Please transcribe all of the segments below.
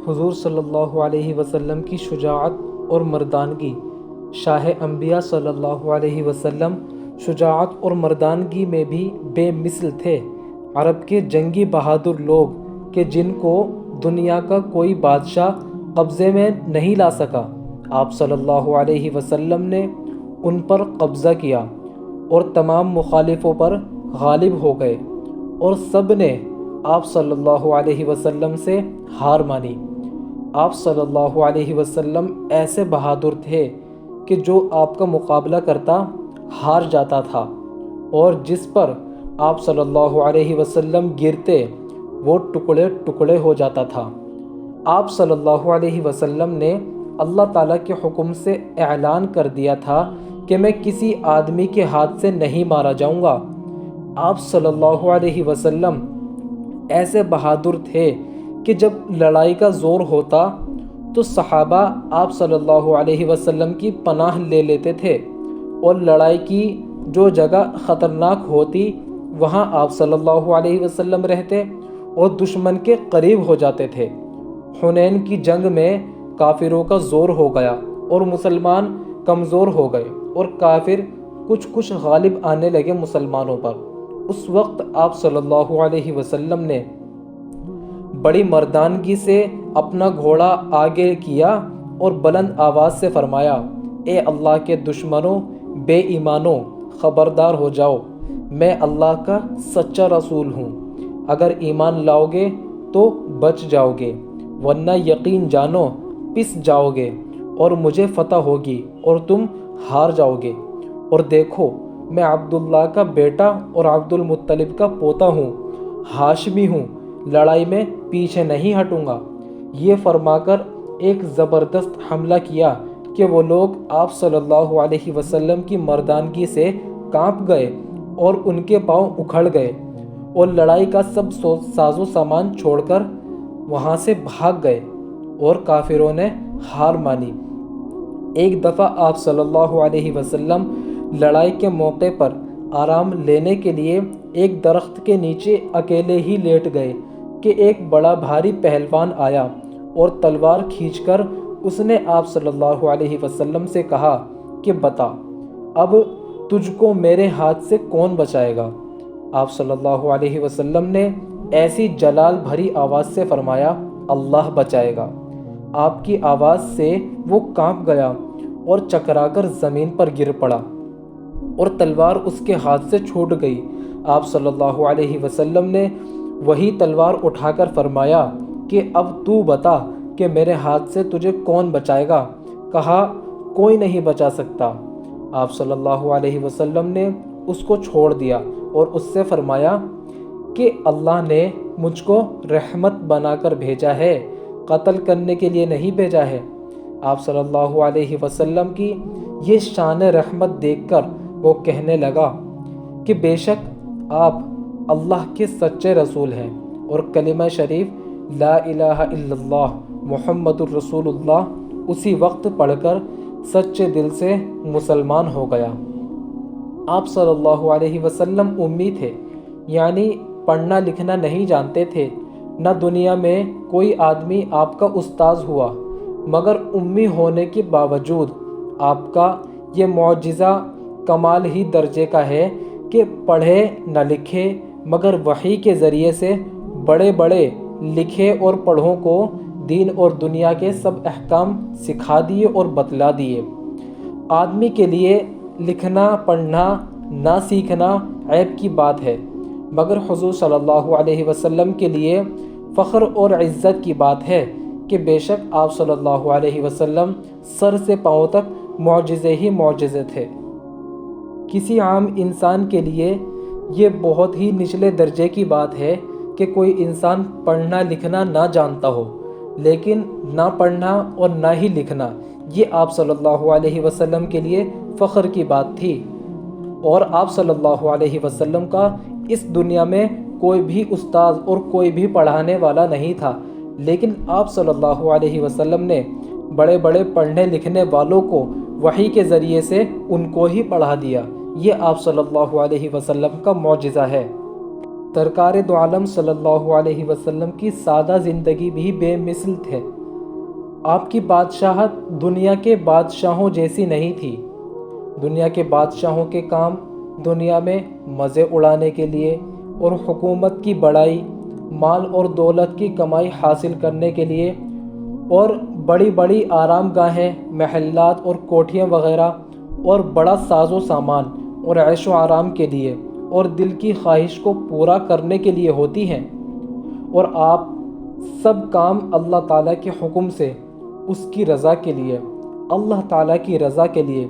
حضور صلی اللہ علیہ وسلم کی شجاعت اور مردانگی۔ شاہ انبیاء صلی اللہ علیہ وسلم شجاعت اور مردانگی میں بھی بے مثل تھے۔ عرب کے جنگی بہادر لوگ کہ جن کو دنیا کا کوئی بادشاہ قبضے میں نہیں لا سکا، آپ صلی اللہ علیہ وسلم نے ان پر قبضہ کیا اور تمام مخالفوں پر غالب ہو گئے، اور سب نے آپ صلی اللہ علیہ وسلم سے ہار مانی۔ آپ صلی اللہ علیہ وسلم ایسے بہادر تھے کہ جو آپ کا مقابلہ کرتا ہار جاتا تھا، اور جس پر آپ صلی اللہ علیہ وسلم گرتے وہ ٹکڑے ٹکڑے ہو جاتا تھا۔ آپ صلی اللہ علیہ وسلم نے اللہ تعالیٰ کے حکم سے اعلان کر دیا تھا کہ میں کسی آدمی کے ہاتھ سے نہیں مارا جاؤں گا۔ آپ صلی اللہ علیہ وسلم ایسے بہادر تھے کہ جب لڑائی کا زور ہوتا تو صحابہ آپ صلی اللہ علیہ وسلم کی پناہ لے لیتے تھے، اور لڑائی کی جو جگہ خطرناک ہوتی وہاں آپ صلی اللہ علیہ وسلم رہتے اور دشمن کے قریب ہو جاتے تھے۔ حنین کی جنگ میں کافروں کا زور ہو گیا اور مسلمان کمزور ہو گئے، اور کافر کچھ غالب آنے لگے مسلمانوں پر۔ اس وقت آپ صلی اللہ علیہ وسلم نے بڑی مردانگی سے اپنا گھوڑا آگے کیا اور بلند آواز سے فرمایا، اے اللہ کے دشمنوں، بے ایمانوں، خبردار ہو جاؤ، میں اللہ کا سچا رسول ہوں۔ اگر ایمان لاؤ گے تو بچ جاؤ گے، ورنہ یقین جانو پس جاؤ گے، اور مجھے فتح ہوگی اور تم ہار جاؤ گے۔ اور دیکھو، میں عبداللہ کا بیٹا اور عبد المطلب کا پوتا ہوں، ہاشمی ہوں، لڑائی میں پیچھے نہیں ہٹوں گا۔ یہ فرما کر ایک زبردست حملہ کیا کہ وہ لوگ آپ صلی اللہ علیہ وسلم کی مردانگی سے کانپ گئے اور ان کے پاؤں اکھڑ گئے، اور لڑائی کا سب ساز و سامان چھوڑ کر وہاں سے بھاگ گئے، اور کافروں نے ہار مانی۔ ایک دفعہ آپ صلی اللہ علیہ وسلم لڑائی کے موقع پر آرام لینے کے لیے ایک درخت کے نیچے اکیلے ہی لیٹ گئے کہ ایک بڑا بھاری پہلوان آیا اور تلوار کھینچ کر اس نے آپ صلی اللہ علیہ وسلم سے کہا کہ بتا، اب تجھ کو میرے ہاتھ سے کون بچائے گا؟ آپ صلی اللہ علیہ وسلم نے ایسی جلال بھری آواز سے فرمایا، اللہ بچائے گا۔ آپ کی آواز سے وہ کانپ گیا اور چکرا کر زمین پر گر پڑا، اور تلوار اس کے ہاتھ سے چھوٹ گئی۔ آپ صلی اللہ علیہ وسلم نے وہی تلوار اٹھا کر فرمایا کہ اب تو بتا کہ میرے ہاتھ سے تجھے کون بچائے گا؟ کہا، کوئی نہیں بچا سکتا۔ آپ صلی اللہ علیہ وسلم نے اس کو چھوڑ دیا اور اس سے فرمایا کہ اللہ نے مجھ کو رحمت بنا کر بھیجا ہے، قتل کرنے کے لیے نہیں بھیجا ہے۔ آپ صلی اللہ علیہ وسلم کی یہ شان رحمت دیکھ کر وہ کہنے لگا کہ بے شک آپ اللہ کے سچے رسول ہیں، اور کلمہ شریف لا الہ الا اللہ محمد الرسول اللہ اسی وقت پڑھ کر سچے دل سے مسلمان ہو گیا۔ آپ صلی اللہ علیہ وسلم امی تھے، یعنی پڑھنا لکھنا نہیں جانتے تھے۔ نہ دنیا میں کوئی آدمی آپ کا استاذ ہوا، مگر امی ہونے کے باوجود آپ کا یہ معجزہ کمال ہی درجے کا ہے کہ پڑھے نہ لکھے، مگر وحی کے ذریعے سے بڑے بڑے لکھے اور پڑھوں کو دین اور دنیا کے سب احکام سکھا دیے اور بتلا دیے۔ آدمی کے لیے لکھنا پڑھنا نہ سیکھنا عیب کی بات ہے، مگر حضور صلی اللہ علیہ وسلم کے لیے فخر اور عزت کی بات ہے کہ بے شک آپ صلی اللہ علیہ وسلم سر سے پاؤں تک معجزے ہی معجزے تھے۔ کسی عام انسان کے لیے یہ بہت ہی نچلے درجے کی بات ہے کہ کوئی انسان پڑھنا لکھنا نہ جانتا ہو، لیکن نہ پڑھنا اور نہ ہی لکھنا یہ آپ صلی اللہ علیہ وسلم کے لیے فخر کی بات تھی۔ اور آپ صلی اللہ علیہ وسلم کا اس دنیا میں کوئی بھی استاذ اور کوئی بھی پڑھانے والا نہیں تھا، لیکن آپ صلی اللہ علیہ وسلم نے بڑے بڑے پڑھنے لکھنے والوں کو وحی کے ذریعے سے ان کو ہی پڑھا دیا۔ یہ آپ صلی اللہ علیہ وسلم کا معجزہ ہے۔ سرکار دو عالم صلی اللہ علیہ وسلم کی سادہ زندگی بھی بے مثل تھے۔ آپ کی بادشاہت دنیا کے بادشاہوں جیسی نہیں تھی۔ دنیا کے بادشاہوں کے کام دنیا میں مزے اڑانے کے لیے اور حکومت کی بڑائی، مال اور دولت کی کمائی حاصل کرنے کے لیے، اور بڑی بڑی آرام گاہیں، محلات اور کوٹھیاں وغیرہ، اور بڑا ساز و سامان اور عیش و آرام کے لیے اور دل کی خواہش کو پورا کرنے کے لیے ہوتی ہیں۔ اور آپ سب کام اللہ تعالیٰ کے حکم سے، اس کی رضا کے لیے، اللہ تعالیٰ کی رضا کے لیے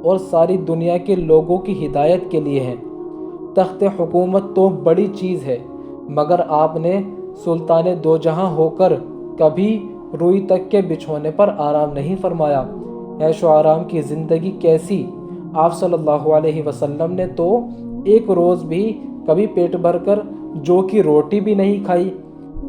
اور ساری دنیا کے لوگوں کی ہدایت کے لیے ہیں۔ تخت حکومت تو بڑی چیز ہے، مگر آپ نے سلطان دو جہاں ہو کر کبھی روئی تک کے بچھونے پر آرام نہیں فرمایا۔ عیش و آرام کی زندگی کیسی؟ آپ صلی اللہ علیہ وسلم نے تو ایک روز بھی کبھی پیٹ بھر کر جو کی روٹی بھی نہیں کھائی۔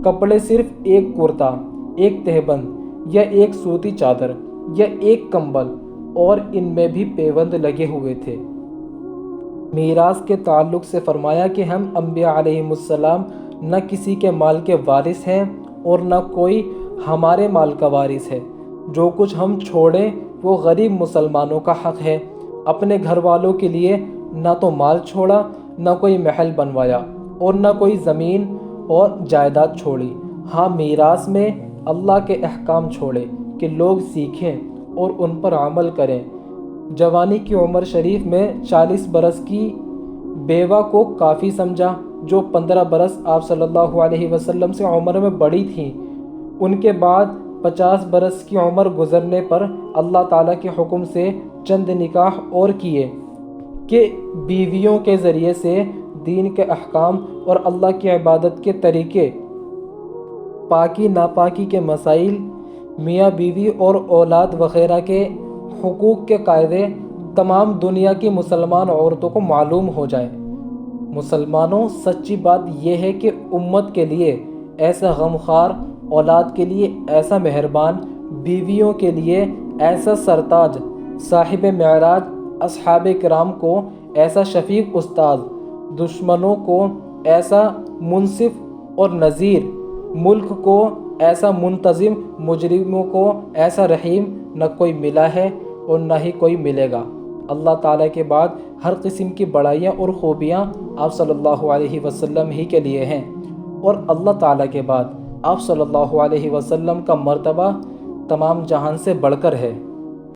کپڑے صرف ایک کرتا، ایک تہبند یا ایک سوتی چادر یا ایک کمبل، اور ان میں بھی پیوند لگے ہوئے تھے۔ میراث کے تعلق سے فرمایا کہ ہم انبیاء علیہ السلام نہ کسی کے مال کے وارث ہیں اور نہ کوئی ہمارے مال کا وارث ہے۔ جو کچھ ہم چھوڑیں وہ غریب مسلمانوں کا حق ہے۔ اپنے گھر والوں کے لیے نہ تو مال چھوڑا، نہ کوئی محل بنوایا، اور نہ کوئی زمین اور جائیداد چھوڑی۔ ہاں، میراث میں اللہ کے احکام چھوڑے کہ لوگ سیکھیں اور ان پر عمل کریں۔ جوانی کی عمر شریف میں 40 برس کی بیوہ کو کافی سمجھا، جو 15 برس آپ صلی اللہ علیہ وسلم سے عمر میں بڑی تھیں۔ ان کے بعد 50 برس کی عمر گزرنے پر اللہ تعالیٰ کے حکم سے چند نکاح اور کیے کہ بیویوں کے ذریعے سے دین کے احکام اور اللہ کی عبادت کے طریقے، پاکی ناپاکی کے مسائل، میاں بیوی اور اولاد وغیرہ کے حقوق کے قاعدے تمام دنیا کی مسلمان عورتوں کو معلوم ہو جائیں۔ مسلمانوں، سچی بات یہ ہے کہ امت کے لیے ایسا غمخوار، اولاد کے لیے ایسا مہربان، بیویوں کے لیے ایسا سرتاج، صاحب معراج، اصحاب کرام کو ایسا شفیق استاد، دشمنوں کو ایسا منصف اور نذیر، ملک کو ایسا منتظم، مجرموں کو ایسا رحیم نہ کوئی ملا ہے اور نہ ہی کوئی ملے گا۔ اللہ تعالیٰ کے بعد ہر قسم کی بڑائیاں اور خوبیاں آپ صلی اللہ علیہ وسلم ہی کے لیے ہیں، اور اللہ تعالیٰ کے بعد آپ صلی اللہ علیہ وسلم کا مرتبہ تمام جہان سے بڑھ کر ہے۔